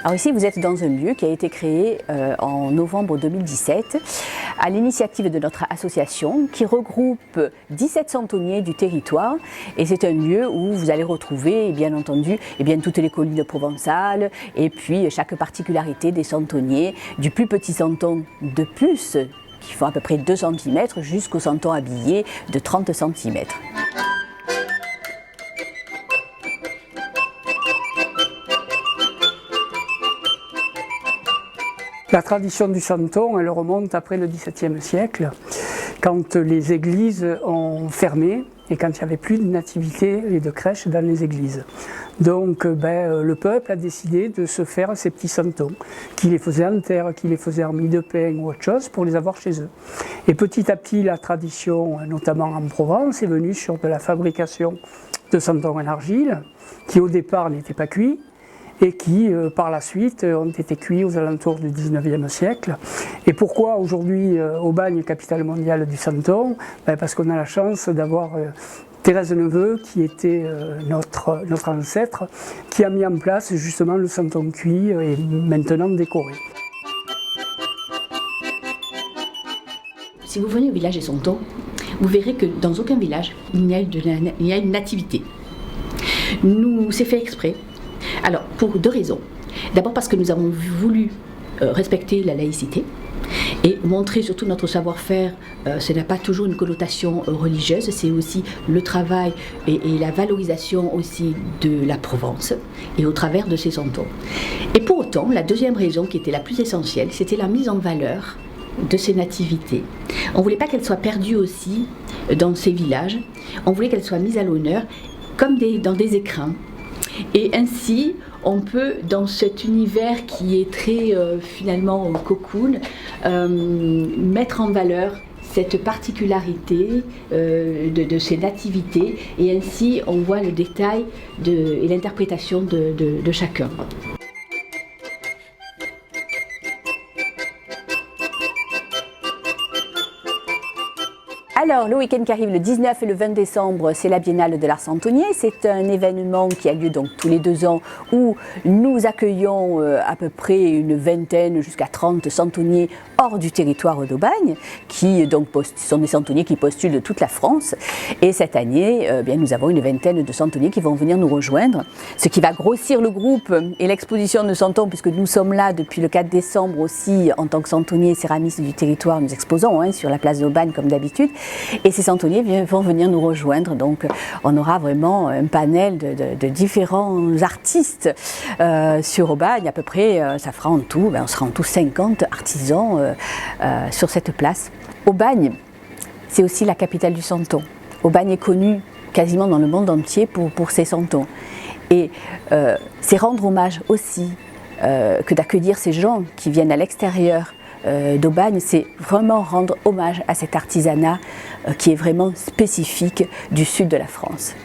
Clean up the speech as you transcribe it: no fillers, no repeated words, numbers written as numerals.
Alors ici, vous êtes dans un lieu qui a été créé en novembre 2017 à l'initiative de notre association qui regroupe 17 centonniers du territoire, et c'est un lieu où vous allez retrouver bien entendu toutes les collines provençales et puis chaque particularité des centonniers, du plus petit centon de puce qui font à peu près 2 cm jusqu'au centon habillé de 30 cm. La tradition du santon, elle remonte après le XVIIe siècle, quand les églises ont fermé et quand il n'y avait plus de nativité et de crèches dans les églises. Donc le peuple a décidé de se faire ces petits santons, qui les faisaient en terre, qui les faisaient en mie de pain ou autre chose, pour les avoir chez eux. Et petit à petit, la tradition, notamment en Provence, est venue sur de la fabrication de santons en argile, qui au départ n'étaient pas cuits, et qui, par la suite, ont été cuits aux alentours du XIXe siècle. Et pourquoi aujourd'hui, Aubagne, capitale mondiale du santon? Parce qu'on a la chance d'avoir Thérèse Neveu, qui était notre ancêtre, qui a mis en place justement le santon cuit et maintenant décoré. Si vous venez au village des Santons, vous verrez que dans aucun village, il y a une nativité. C'est fait exprès. Alors, pour 2 raisons. D'abord parce que nous avons voulu respecter la laïcité et montrer surtout notre savoir-faire. Ce n'a pas toujours une connotation religieuse, c'est aussi le travail et la valorisation aussi de la Provence et au travers de ces santons. Et pour autant, la deuxième raison qui était la plus essentielle, c'était la mise en valeur de ces nativités. On ne voulait pas qu'elles soient perdues aussi dans ces villages, on voulait qu'elles soient mises à l'honneur comme dans des écrins. Et ainsi, on peut, dans cet univers qui est très finalement cocoon, mettre en valeur cette particularité de ces nativités, et ainsi on voit le détail et l'interprétation de chacun. Alors, le week-end qui arrive le 19 et le 20 décembre, c'est la Biennale de l'Art Santonnier. C'est un événement qui a lieu donc tous les 2 ans où nous accueillons à peu près une vingtaine jusqu'à 30 santonniers hors du territoire d'Aubagne, qui donc sont des santonniers qui postulent de toute la France. Et cette année, nous avons une vingtaine de santonniers qui vont venir nous rejoindre, ce qui va grossir le groupe et l'exposition de santons, puisque nous sommes là depuis le 4 décembre aussi en tant que santonniers et céramistes du territoire. Nous exposons sur la place d'Aubagne comme d'habitude. Et ces santonniers vont venir nous rejoindre, donc on aura vraiment un panel de différents artistes sur Aubagne. À peu près, ça fera en tout, on sera en tout 50 artisans sur cette place. Aubagne, c'est aussi la capitale du santon. Aubagne est connue quasiment dans le monde entier pour ses santons. Et c'est rendre hommage aussi que d'accueillir ces gens qui viennent à l'extérieur d'Aubagne, c'est vraiment rendre hommage à cet artisanat qui est vraiment spécifique du sud de la France.